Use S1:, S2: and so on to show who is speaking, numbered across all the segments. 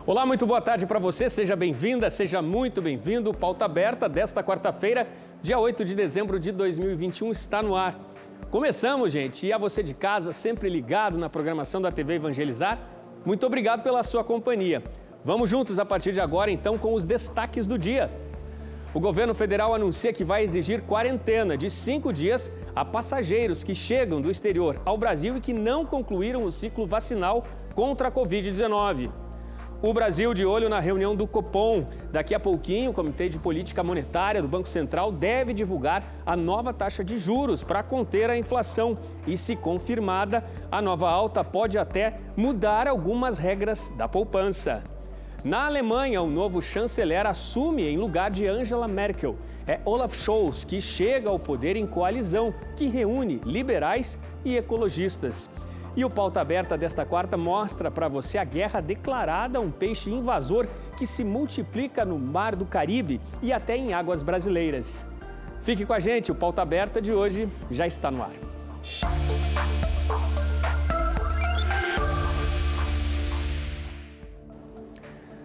S1: Olá, muito boa tarde para você, seja bem-vinda, seja muito bem-vindo. Pauta Aberta desta quarta-feira, dia 8 de dezembro de 2021, está no ar. Começamos, gente, e a você de casa, sempre ligado na programação da TV Evangelizar, muito obrigado pela sua companhia. Vamos juntos a partir de agora, então, com os destaques do dia. O governo federal anuncia que vai exigir quarentena de 5 dias a passageiros que chegam do exterior ao Brasil e que não concluíram o ciclo vacinal contra a Covid-19. O Brasil de olho na reunião do Copom. Daqui a pouquinho, o Comitê de Política Monetária do Banco Central deve divulgar a nova taxa de juros para conter a inflação. E, se confirmada, a nova alta pode até mudar algumas regras da poupança. Na Alemanha, o novo chanceler assume em lugar de Angela Merkel. É Olaf Scholz que chega ao poder em coalizão, que reúne liberais e ecologistas. E o Pauta Aberta desta quarta mostra para você a guerra declarada a um peixe invasor que se multiplica no Mar do Caribe e até em águas brasileiras. Fique com a gente, o Pauta Aberta de hoje já está no ar.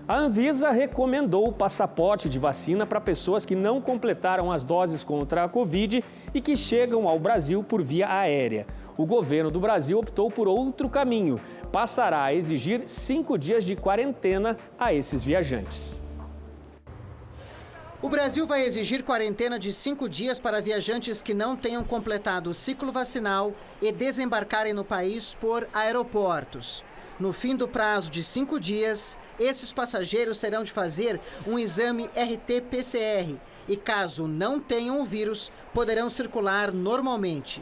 S1: A Anvisa recomendou o passaporte de vacina para pessoas que não completaram as doses contra a Covid e que chegam ao Brasil por via aérea. O governo do Brasil optou por outro caminho. Passará a exigir 5 dias de quarentena a esses viajantes.
S2: O Brasil vai exigir quarentena de 5 dias para viajantes que não tenham completado o ciclo vacinal e desembarcarem no país por aeroportos. No fim do prazo de 5 dias, esses passageiros terão de fazer um exame RT-PCR e, caso não tenham o vírus, poderão circular normalmente.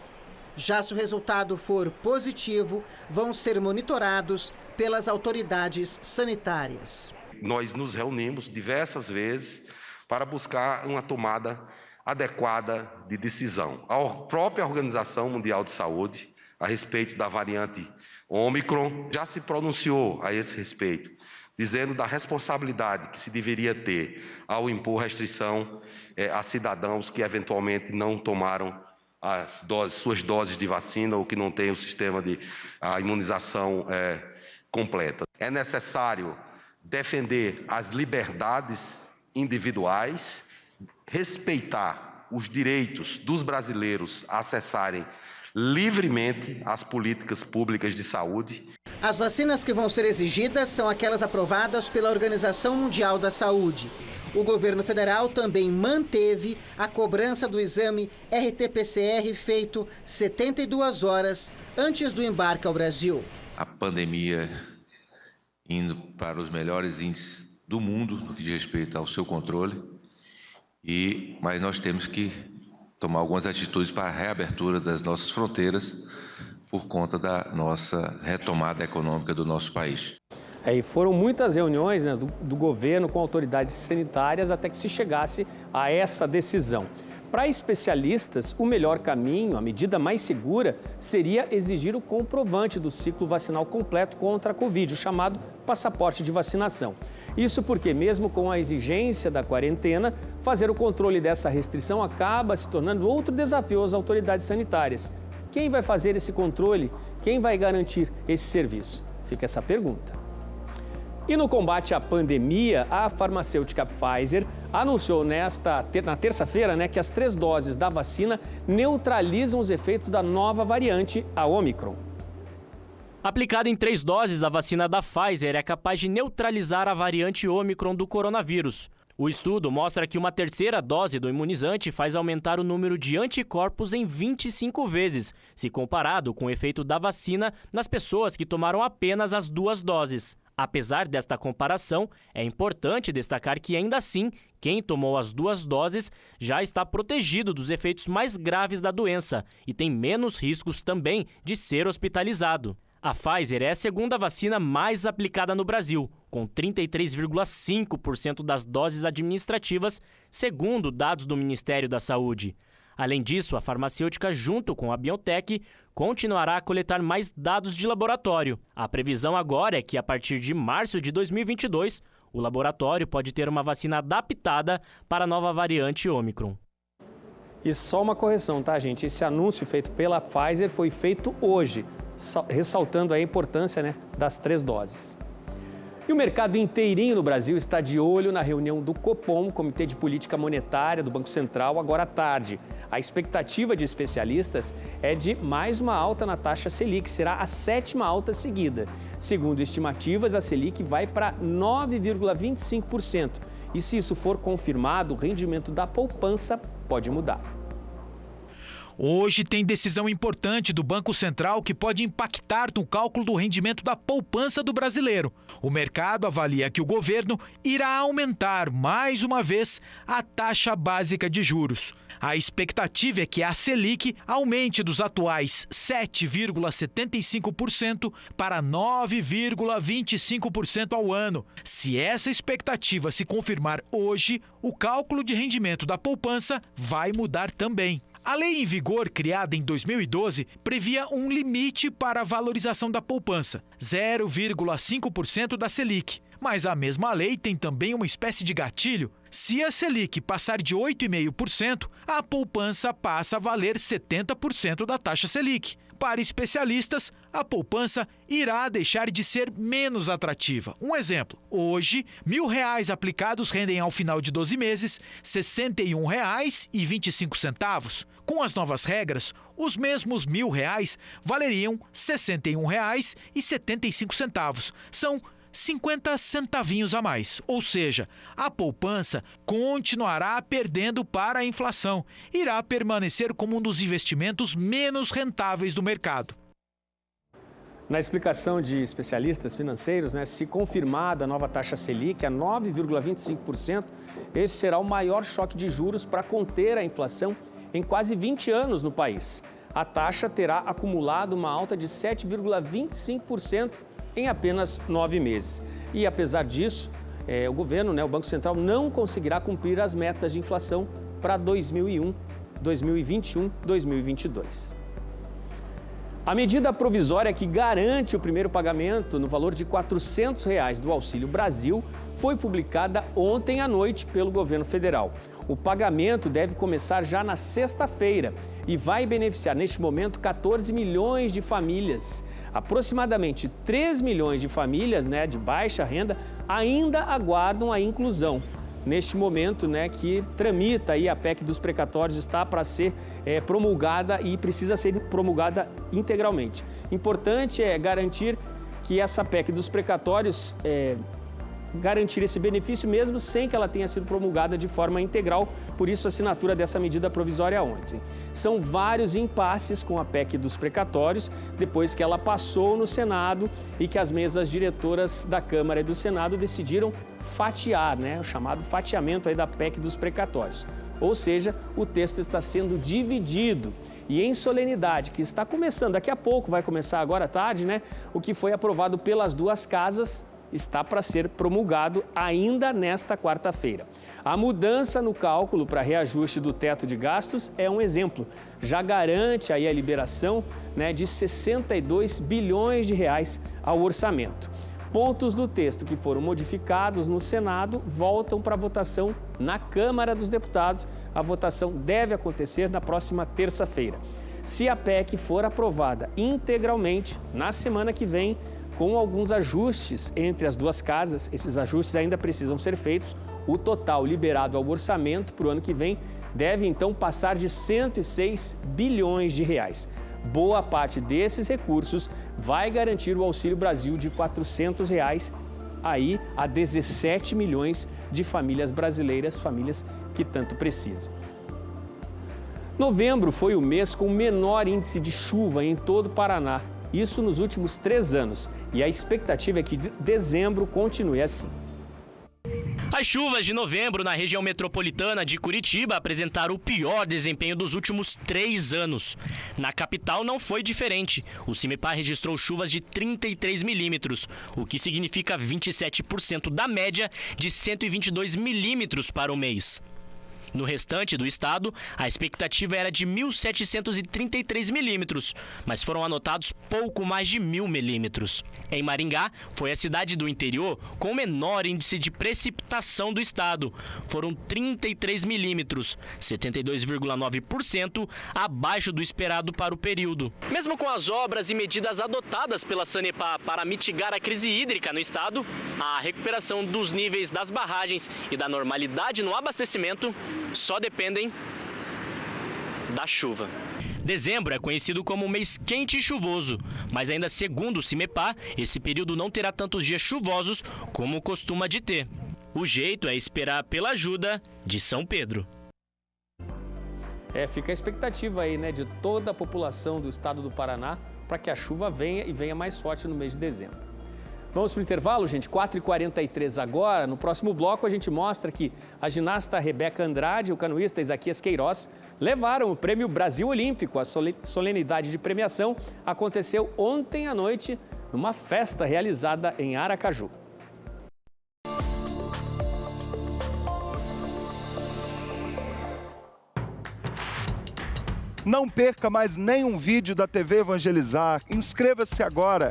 S2: Já se o resultado for positivo, vão ser monitorados pelas autoridades sanitárias.
S3: Nós nos reunimos diversas vezes para buscar uma tomada adequada de decisão. A própria Organização Mundial de Saúde, a respeito da variante Ômicron, já se pronunciou a esse respeito, dizendo da responsabilidade que se deveria ter ao impor restrição a cidadãos que eventualmente não tomaram suas doses de vacina ou que não têm o sistema de imunização completa. É necessário defender as liberdades individuais, respeitar os direitos dos brasileiros a acessarem livremente as políticas públicas de saúde.
S2: As vacinas que vão ser exigidas são aquelas aprovadas pela Organização Mundial da Saúde. O governo federal também manteve a cobrança do exame RT-PCR feito 72 horas antes do embarque ao Brasil.
S4: A pandemia indo para os melhores índices do mundo no que diz respeito ao seu controle, mas nós temos que tomar algumas atitudes para a reabertura das nossas fronteiras por conta da nossa retomada econômica do nosso país.
S1: E foram muitas reuniões, né, do governo com autoridades sanitárias até que se chegasse a essa decisão. Para especialistas, o melhor caminho, a medida mais segura, seria exigir o comprovante do ciclo vacinal completo contra a Covid, o chamado passaporte de vacinação. Isso porque, mesmo com a exigência da quarentena, fazer o controle dessa restrição acaba se tornando outro desafio às autoridades sanitárias. Quem vai fazer esse controle? Quem vai garantir esse serviço? Fica essa pergunta. E no combate à pandemia, a farmacêutica Pfizer anunciou na terça-feira, que as 3 doses da vacina neutralizam os efeitos da nova variante, a Ômicron.
S5: Aplicada em 3 doses, a vacina da Pfizer é capaz de neutralizar a variante Ômicron do coronavírus. O estudo mostra que uma 3ª dose do imunizante faz aumentar o número de anticorpos em 25 vezes, se comparado com o efeito da vacina nas pessoas que tomaram apenas as 2 doses. Apesar desta comparação, é importante destacar que, ainda assim, quem tomou as 2 doses já está protegido dos efeitos mais graves da doença e tem menos riscos também de ser hospitalizado. A Pfizer é a 2ª vacina mais aplicada no Brasil, com 33,5% das doses administrativas, segundo dados do Ministério da Saúde. Além disso, a farmacêutica, junto com a BioNTech, continuará a coletar mais dados de laboratório. A previsão agora é que, a partir de março de 2022, o laboratório pode ter uma vacina adaptada para a nova variante Ômicron.
S1: E só uma correção, tá, gente? Esse anúncio feito pela Pfizer foi feito hoje, ressaltando a importância, das 3 doses. E o mercado inteirinho no Brasil está de olho na reunião do Copom, Comitê de Política Monetária do Banco Central, agora à tarde. A expectativa de especialistas é de mais uma alta na taxa Selic, será a 7ª alta seguida. Segundo estimativas, a Selic vai para 9,25%. E se isso for confirmado, o rendimento da poupança pode mudar.
S6: Hoje tem decisão importante do Banco Central que pode impactar no cálculo do rendimento da poupança do brasileiro. O mercado avalia que o governo irá aumentar mais uma vez a taxa básica de juros. A expectativa é que a Selic aumente dos atuais 7,75% para 9,25% ao ano. Se essa expectativa se confirmar hoje, o cálculo de rendimento da poupança vai mudar também. A lei em vigor, criada em 2012, previa um limite para a valorização da poupança, 0,5% da Selic. Mas a mesma lei tem também uma espécie de gatilho. Se a Selic passar de 8,5%, a poupança passa a valer 70% da taxa Selic. Para especialistas, a poupança irá deixar de ser menos atrativa. Um exemplo, hoje, R$1.000 aplicados rendem ao final de 12 meses R$ 61,25. Com as novas regras, os mesmos R$1.000 valeriam R$ 61,75. São 50 centavinhos a mais, ou seja, a poupança continuará perdendo para a inflação, irá permanecer como um dos investimentos menos rentáveis do mercado.
S1: Na explicação de especialistas financeiros, se confirmada a nova taxa Selic a 9,25%, esse será o maior choque de juros para conter a inflação em quase 20 anos no país. A taxa terá acumulado uma alta de 7,25% em apenas 9 meses. E apesar disso, o governo, o Banco Central, não conseguirá cumprir as metas de inflação para 2021, 2022. A medida provisória que garante o primeiro pagamento no valor de R$ 400 do Auxílio Brasil foi publicada ontem à noite pelo governo federal. O pagamento deve começar já na sexta-feira e vai beneficiar, neste momento, 14 milhões de famílias. Aproximadamente 3 milhões de famílias de baixa renda ainda aguardam a inclusão. Neste momento que tramita aí a PEC dos precatórios, está para ser promulgada e precisa ser promulgada integralmente. Importante é garantir que essa PEC dos precatórios garantir esse benefício mesmo sem que ela tenha sido promulgada de forma integral, por isso a assinatura dessa medida provisória ontem. São vários impasses com a PEC dos precatórios, depois que ela passou no Senado e que as mesas diretoras da Câmara e do Senado decidiram fatiar, o chamado fatiamento aí da PEC dos precatórios. Ou seja, o texto está sendo dividido. E em solenidade, que está começando, daqui a pouco, vai começar agora à tarde, o que foi aprovado pelas duas casas está para ser promulgado ainda nesta quarta-feira. A mudança no cálculo para reajuste do teto de gastos é um exemplo. Já garante aí a liberação de 62 bilhões de reais ao orçamento. Pontos do texto que foram modificados no Senado voltam para votação na Câmara dos Deputados. A votação deve acontecer na próxima terça-feira. Se a PEC for aprovada integralmente na semana que vem, com alguns ajustes entre as duas casas, esses ajustes ainda precisam ser feitos. O total liberado ao orçamento para o ano que vem deve então passar de 106 bilhões de reais. Boa parte desses recursos vai garantir o Auxílio Brasil de R$ 400 aí a 17 milhões de famílias brasileiras, famílias que tanto precisam. Novembro foi o mês com o menor índice de chuva em todo o Paraná. Isso nos últimos 3 anos. E a expectativa é que dezembro continue assim.
S5: As chuvas de novembro na região metropolitana de Curitiba apresentaram o pior desempenho dos últimos 3 anos. Na capital não foi diferente. O CIMEPAR registrou chuvas de 33 milímetros, o que significa 27% da média de 122 milímetros para o mês. No restante do estado, a expectativa era de 1.733 milímetros, mas foram anotados pouco mais de 1.000 milímetros. Em Maringá, foi a cidade do interior com o menor índice de precipitação do estado. Foram 33 milímetros, 72,9% abaixo do esperado para o período. Mesmo com as obras e medidas adotadas pela Sanepar para mitigar a crise hídrica no estado, a recuperação dos níveis das barragens e da normalidade no abastecimento só dependem da chuva. Dezembro é conhecido como um mês quente e chuvoso, mas ainda segundo o CIMEPAR, esse período não terá tantos dias chuvosos como costuma de ter. O jeito é esperar pela ajuda de São Pedro.
S1: Fica a expectativa aí, né, de toda a população do estado do Paraná para que a chuva venha e venha mais forte no mês de dezembro. Vamos para o intervalo, gente? 4h43 agora. No próximo bloco, a gente mostra que a ginasta Rebeca Andrade e o canoísta Isaquias Queiroz levaram o Prêmio Brasil Olímpico. A solenidade de premiação aconteceu ontem à noite numa festa realizada em Aracaju.
S7: Não perca mais nenhum vídeo da TV Evangelizar. Inscreva-se agora.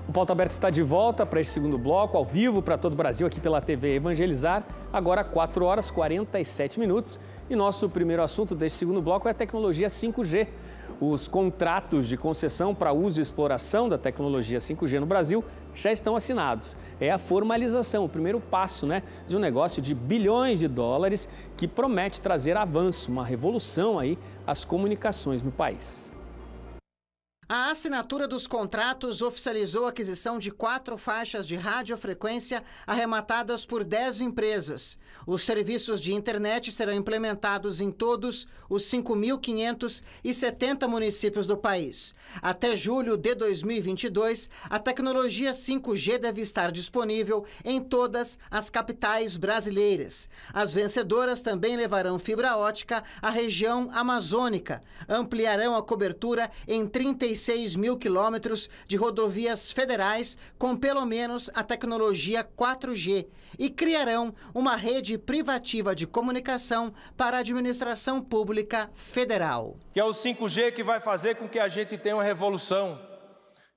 S1: O Pauta Aberta está de volta para esse segundo bloco, ao vivo para todo o Brasil, aqui pela TV Evangelizar. Agora 4h47. E nosso primeiro assunto deste segundo bloco é a tecnologia 5G. Os contratos de concessão para uso e exploração da tecnologia 5G no Brasil já estão assinados. É a formalização, o primeiro passo, né, de um negócio de bilhões de dólares que promete trazer avanço, uma revolução aí às comunicações no país.
S2: A assinatura dos contratos oficializou a aquisição de 4 faixas de radiofrequência arrematadas por 10 empresas. Os serviços de internet serão implementados em todos os 5.570 municípios do país. Até julho de 2022, a tecnologia 5G deve estar disponível em todas as capitais brasileiras. As vencedoras também levarão fibra ótica à região amazônica, ampliarão a cobertura em 36 mil quilômetros de rodovias federais com pelo menos a tecnologia 4G e criarão uma rede privativa de comunicação para a administração pública federal.
S8: Que é o 5G que vai fazer com que a gente tenha uma revolução,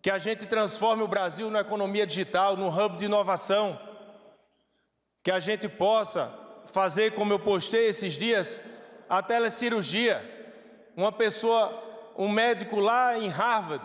S8: que a gente transforme o Brasil na economia digital, num hub de inovação, que a gente possa fazer, como eu postei esses dias, a telecirurgia. Um médico lá em Harvard,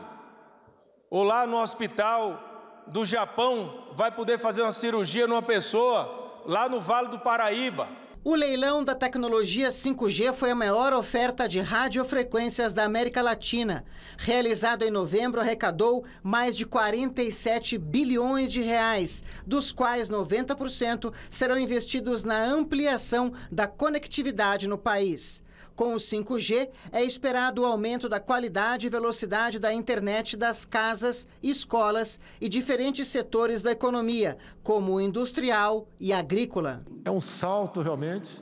S8: ou lá no hospital do Japão, vai poder fazer uma cirurgia numa pessoa lá no Vale do Paraíba.
S2: O leilão da tecnologia 5G foi a maior oferta de radiofrequências da América Latina. Realizado em novembro, arrecadou mais de 47 bilhões de reais, dos quais 90% serão investidos na ampliação da conectividade no país. Com o 5G, é esperado o aumento da qualidade e velocidade da internet das casas, escolas e diferentes setores da economia, como o industrial e agrícola.
S9: É um salto, realmente,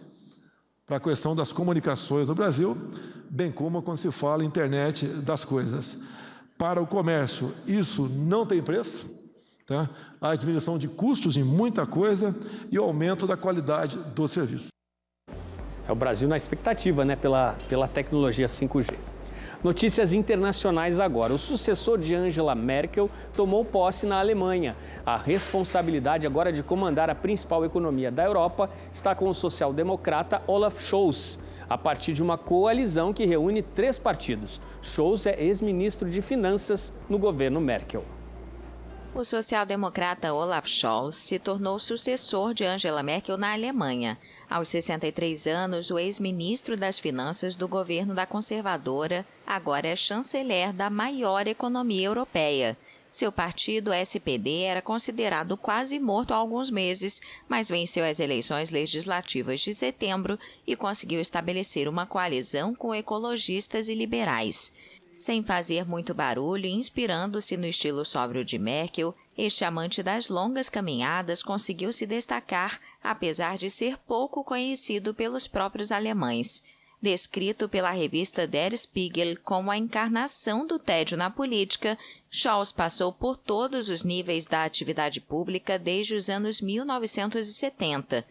S9: para a questão das comunicações no Brasil, bem como quando se fala em internet das coisas. Para o comércio, isso não tem preço, tá? A diminuição de custos em muita coisa e o aumento da qualidade do serviço.
S1: É o Brasil na expectativa, né, pela tecnologia 5G. Notícias internacionais agora. O sucessor de Angela Merkel tomou posse na Alemanha. A responsabilidade agora de comandar a principal economia da Europa está com o social-democrata Olaf Scholz, a partir de uma coalizão que reúne 3 partidos. Scholz é ex-ministro de Finanças no governo Merkel.
S10: O social-democrata Olaf Scholz se tornou sucessor de Angela Merkel na Alemanha. Aos 63 anos, o ex-ministro das Finanças do governo da conservadora agora é chanceler da maior economia europeia. Seu partido, SPD, era considerado quase morto há alguns meses, mas venceu as eleições legislativas de setembro e conseguiu estabelecer uma coalizão com ecologistas e liberais. Sem fazer muito barulho e inspirando-se no estilo sóbrio de Merkel, este amante das longas caminhadas conseguiu se destacar, apesar de ser pouco conhecido pelos próprios alemães. Descrito pela revista Der Spiegel como a encarnação do tédio na política, Scholz passou por todos os níveis da atividade pública desde os anos 1970.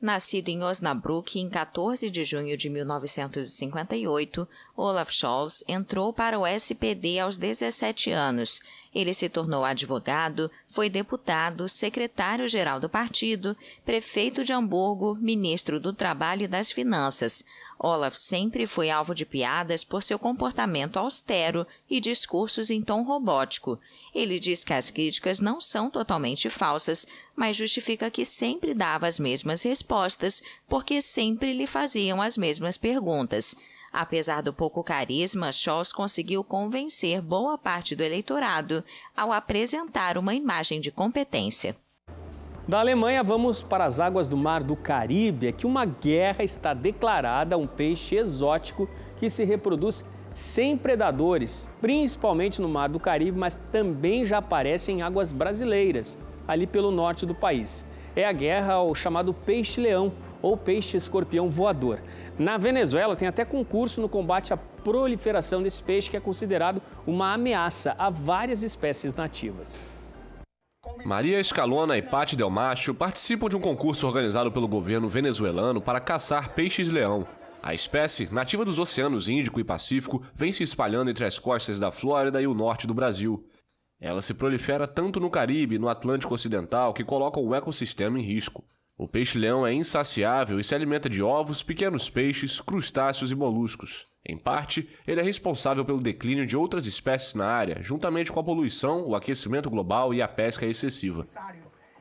S10: Nascido em Osnabrück em 14 de junho de 1958, Olaf Scholz entrou para o SPD aos 17 anos. Ele se tornou advogado, foi deputado, secretário-geral do partido, prefeito de Hamburgo, ministro do Trabalho e das Finanças. Olaf sempre foi alvo de piadas por seu comportamento austero e discursos em tom robótico. Ele diz que as críticas não são totalmente falsas, mas justifica que sempre dava as mesmas respostas, porque sempre lhe faziam as mesmas perguntas. Apesar do pouco carisma, Scholz conseguiu convencer boa parte do eleitorado ao apresentar uma imagem de competência.
S1: Da Alemanha, vamos para as águas do Mar do Caribe. É que uma guerra está declarada a um peixe exótico que se reproduz sem predadores, principalmente no Mar do Caribe, mas também já aparece em águas brasileiras, ali pelo norte do país. É a guerra ao chamado peixe-leão ou peixe-escorpião voador. Na Venezuela, tem até concurso no combate à proliferação desse peixe, que é considerado uma ameaça a várias espécies nativas.
S11: Maria Escalona e Patti Del Macho participam de um concurso organizado pelo governo venezuelano para caçar peixes-leão. A espécie, nativa dos oceanos Índico e Pacífico, vem se espalhando entre as costas da Flórida e o norte do Brasil. Ela se prolifera tanto no Caribe e no Atlântico Ocidental, que colocam o ecossistema em risco. O peixe-leão é insaciável e se alimenta de ovos, pequenos peixes, crustáceos e moluscos. Em parte, ele é responsável pelo declínio de outras espécies na área, juntamente com a poluição, o aquecimento global e a pesca excessiva.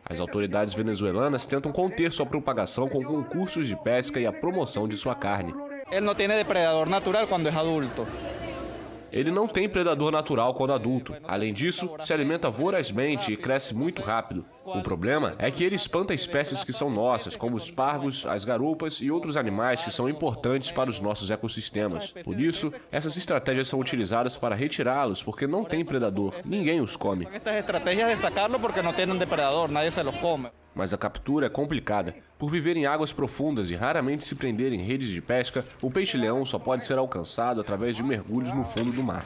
S11: As autoridades venezuelanas tentam conter sua propagação com concursos de pesca e a promoção de sua carne.
S12: Ele não tem depredador natural quando é adulto.
S11: Ele não tem predador natural quando adulto. Além disso, se alimenta vorazmente e cresce muito rápido. O problema é que ele espanta espécies que são nossas, como os pargos, as garoupas e outros animais que são importantes para os nossos ecossistemas. Por isso, essas estratégias são utilizadas para retirá-los, porque não tem predador, ninguém os come.
S12: Estas estratégias de sacá-lo porque não tem depredador, nadie se los come.
S11: Mas a captura é complicada. Por viver em águas profundas e raramente se prender em redes de pesca, o peixe-leão só pode ser alcançado através de mergulhos no fundo do mar.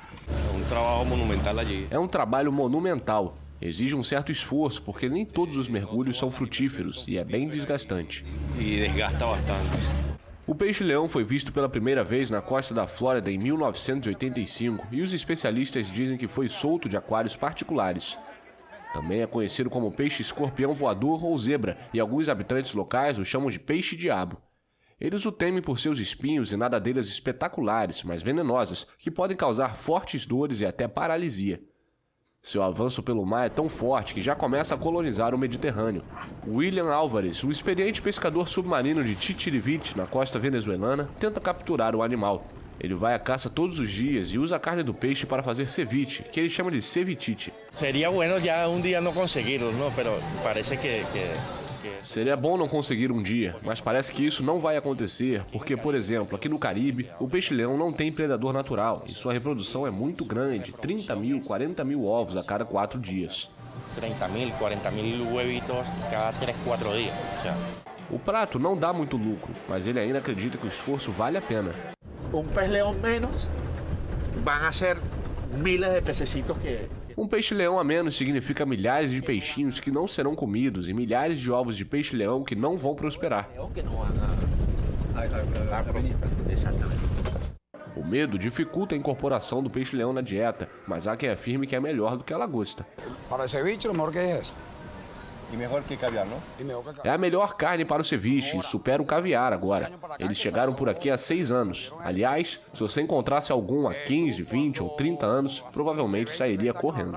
S11: É um trabalho monumental. Exige um certo esforço, porque nem todos os mergulhos são frutíferos e é bem desgastante.
S13: E desgasta bastante.
S11: O peixe-leão foi visto pela primeira vez na costa da Flórida em 1985 e os especialistas dizem que foi solto de aquários particulares. Também é conhecido como peixe-escorpião voador ou zebra, e alguns habitantes locais o chamam de peixe-diabo. Eles o temem por seus espinhos e nadadeiras espetaculares, mas venenosas, que podem causar fortes dores e até paralisia. Seu avanço pelo mar é tão forte que já começa a colonizar o Mediterrâneo. William Álvares, um experiente pescador submarino de Chichirivite, na costa venezuelana, tenta capturar o animal. Ele vai à caça todos os dias e usa a carne do peixe para fazer ceviche, que ele chama de ceviche.
S13: Seria bueno já um dia não conseguirlo, não? Pero parece que...
S11: Seria bom não conseguir um dia, mas parece que isso não vai acontecer, porque, por exemplo, aqui no Caribe, o peixe-leão não tem predador natural e sua reprodução é muito grande, 30 mil, 40 mil ovos a cada 4 dias.
S13: 30 mil, 40 mil huevitos cada 3, 4 dias.
S11: O prato não dá muito lucro, mas ele ainda acredita que o esforço vale a pena.
S14: Um peixe-leão menos vão ser miles de pececitos que...
S11: Um peixe-leão a menos significa milhares de peixinhos que não serão comidos e milhares de ovos de peixe-leão que não vão prosperar. O medo dificulta a incorporação do peixe-leão na dieta, mas há quem afirme que é melhor do que a lagosta.
S15: Para ceviche, o melhor que é isso.
S13: E melhor que caviar, não?
S11: É a melhor carne para o ceviche e supera o caviar agora. Eles chegaram por aqui há 6 anos. Aliás, se você encontrasse algum há 15, 20 ou 30 anos, provavelmente sairia correndo.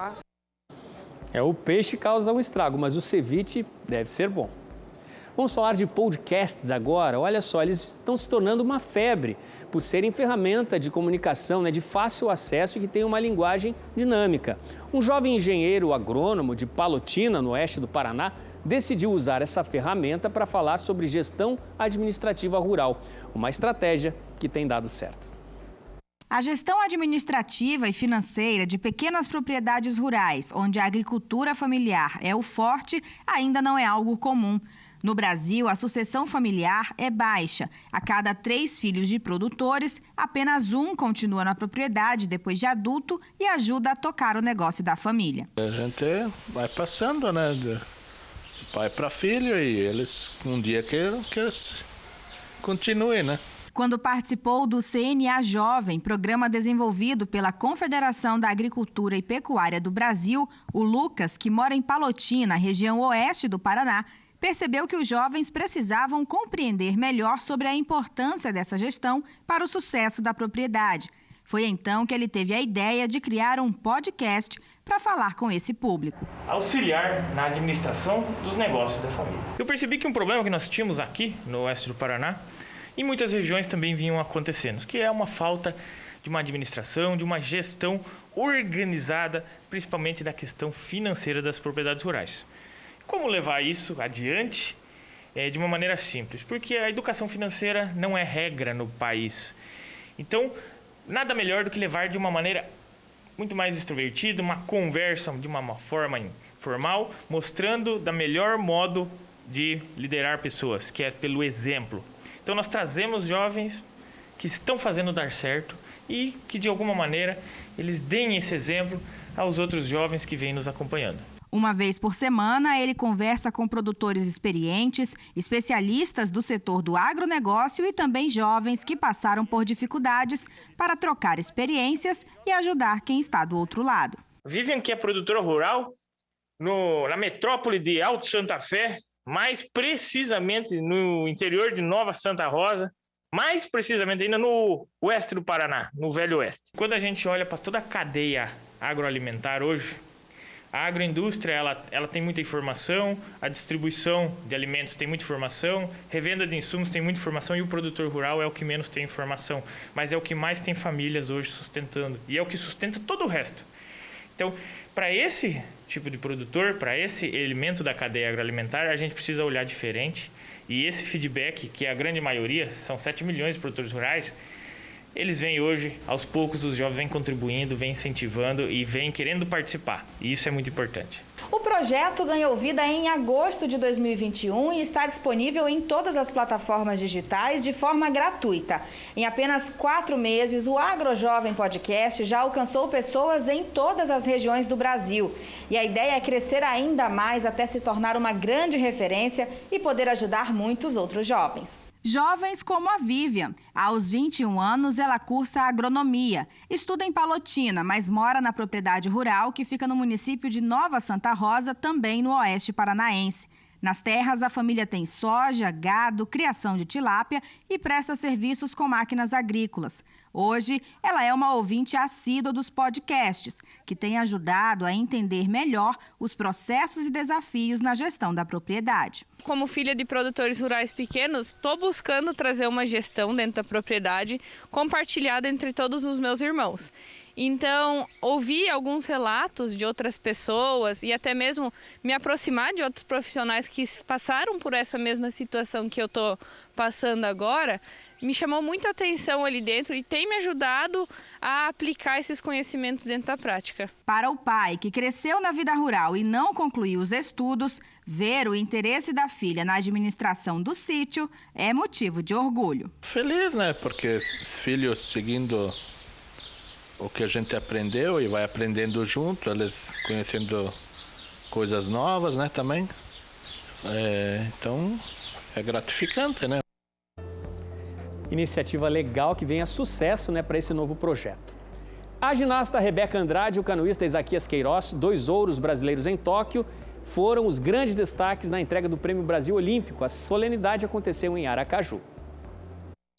S1: O peixe causa um estrago, mas o ceviche deve ser bom. Vamos falar de podcasts agora. Olha só, eles estão se tornando uma febre por serem ferramenta de comunicação, de fácil acesso e que tem uma linguagem dinâmica. Um jovem engenheiro agrônomo de Palotina, no oeste do Paraná, decidiu usar essa ferramenta para falar sobre gestão administrativa rural, uma estratégia que tem dado certo.
S16: A gestão administrativa e financeira de pequenas propriedades rurais, onde a agricultura familiar é o forte, ainda não é algo comum. No Brasil, a sucessão familiar é baixa. A cada 3 filhos de produtores, apenas um continua na propriedade depois de adulto e ajuda a tocar o negócio da família.
S17: A gente vai passando, né, de pai para filho, e eles um dia querem que continuem, né?
S16: Quando participou do CNA Jovem, programa desenvolvido pela Confederação da Agricultura e Pecuária do Brasil, o Lucas, que mora em Palotina, região oeste do Paraná, percebeu que os jovens precisavam compreender melhor sobre a importância dessa gestão para o sucesso da propriedade. Foi então que ele teve a ideia de criar um podcast para falar com esse público.
S18: Auxiliar na administração dos negócios da família. Eu percebi que um problema que nós tínhamos aqui no oeste do Paraná, em muitas regiões também vinham acontecendo, que é uma falta de uma administração, de uma gestão organizada, principalmente da questão financeira das propriedades rurais. Como levar isso adiante? De uma maneira simples, porque a educação financeira não é regra no país. Então, nada melhor do que levar de uma maneira muito mais extrovertida, uma conversa de uma forma informal, mostrando da melhor modo de liderar pessoas, que é pelo exemplo. Então nós trazemos jovens que estão fazendo dar certo e que de alguma maneira eles deem esse exemplo aos outros jovens que vêm nos acompanhando.
S16: Uma vez por semana, ele conversa com produtores experientes, especialistas do setor do agronegócio e também jovens que passaram por dificuldades para trocar experiências e ajudar quem está do outro lado.
S18: Vivian, que é produtora rural, na metrópole de Alto Santa Fé, mais precisamente no interior de Nova Santa Rosa, mais precisamente ainda no oeste do Paraná, no Velho Oeste. Quando a gente olha para toda a cadeia agroalimentar hoje, a agroindústria ela tem muita informação, a distribuição de alimentos tem muita informação, revenda de insumos tem muita informação e o produtor rural é o que menos tem informação, mas é o que mais tem famílias hoje sustentando e é o que sustenta todo o resto. Então, para esse tipo de produtor, para esse elemento da cadeia agroalimentar, a gente precisa olhar diferente. E esse feedback, que é a grande maioria, são 7 milhões de produtores rurais, eles vêm hoje, aos poucos, os jovens vêm contribuindo, vêm incentivando e vêm querendo participar. E isso é muito importante.
S16: O projeto ganhou vida em agosto de 2021 e está disponível em todas as plataformas digitais de forma gratuita. Em apenas 4 meses, o AgroJovem Podcast já alcançou pessoas em todas as regiões do Brasil. E a ideia é crescer ainda mais até se tornar uma grande referência e poder ajudar muitos outros jovens. Jovens como a Vivian. Aos 21 anos, ela cursa agronomia. Estuda em Palotina, mas mora na propriedade rural que fica no município de Nova Santa Rosa, também no oeste paranaense. Nas terras, a família tem soja, gado, criação de tilápia e presta serviços com máquinas agrícolas. Hoje, ela é uma ouvinte assídua dos podcasts, que tem ajudado a entender melhor os processos e desafios na gestão da propriedade.
S19: Como filha de produtores rurais pequenos, estou buscando trazer uma gestão dentro da propriedade compartilhada entre todos os meus irmãos. Então, ouvir alguns relatos de outras pessoas e até mesmo me aproximar de outros profissionais que passaram por essa mesma situação que eu estou passando agora, me chamou muita atenção ali dentro e tem me ajudado a aplicar esses conhecimentos dentro da prática.
S16: Para o pai, que cresceu na vida rural e não concluiu os estudos, ver o interesse da filha na administração do sítio é motivo de orgulho.
S17: Feliz, né? Porque filhos seguindo o que a gente aprendeu e vai aprendendo junto, eles conhecendo coisas novas, né, também. Então, é gratificante, né?
S1: Iniciativa legal que vem a sucesso, né, para esse novo projeto. A ginasta Rebeca Andrade e o canoísta Isaquias Queiroz, 2 ouros brasileiros em Tóquio, foram os grandes destaques na entrega do Prêmio Brasil Olímpico. A solenidade aconteceu em Aracaju.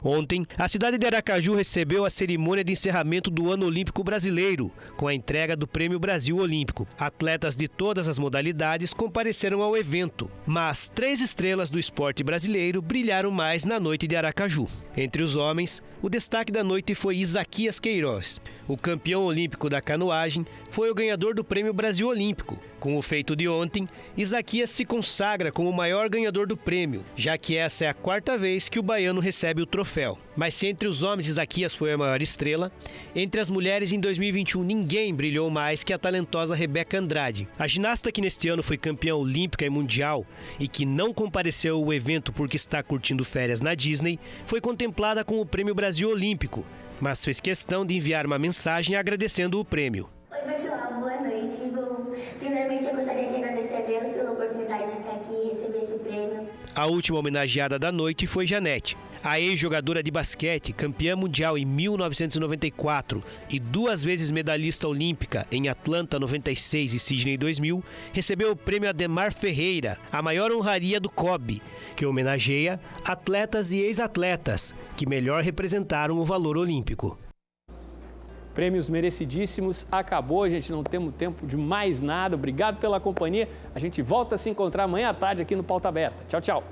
S20: Ontem, a cidade de Aracaju recebeu a cerimônia de encerramento do Ano Olímpico Brasileiro, com a entrega do Prêmio Brasil Olímpico. Atletas de todas as modalidades compareceram ao evento, mas 3 estrelas do esporte brasileiro brilharam mais na noite de Aracaju. Entre os homens, o destaque da noite foi Isaquias Queiroz. O campeão olímpico da canoagem foi o ganhador do Prêmio Brasil Olímpico. Com o feito de ontem, Isaquias se consagra como o maior ganhador do prêmio, já que essa é a 4ª vez que o baiano recebe o troféu. Mas se entre os homens Isaquias foi a maior estrela, entre as mulheres em 2021 ninguém brilhou mais que a talentosa Rebeca Andrade. A ginasta que neste ano foi campeã olímpica e mundial e que não compareceu ao evento porque está curtindo férias na Disney, foi contemplada com o Prêmio Brasil Olímpico, mas fez questão de enviar uma mensagem agradecendo o prêmio.
S21: Oi pessoal, boa noite. Bom, primeiramente eu gostaria de agradecer a Deus pela oportunidade de estar aqui e receber esse prêmio.
S20: A última homenageada da noite foi Janete. A ex-jogadora de basquete, campeã mundial em 1994 e 2 vezes medalhista olímpica em Atlanta 96 e Sydney 2000, recebeu o prêmio Ademar Ferreira, a maior honraria do COB, que homenageia atletas e ex-atletas que melhor representaram o valor olímpico.
S1: Prêmios merecidíssimos. Acabou, a gente não temos tempo de mais nada. Obrigado pela companhia. A gente volta a se encontrar amanhã à tarde aqui no Pauta Aberta. Tchau, tchau.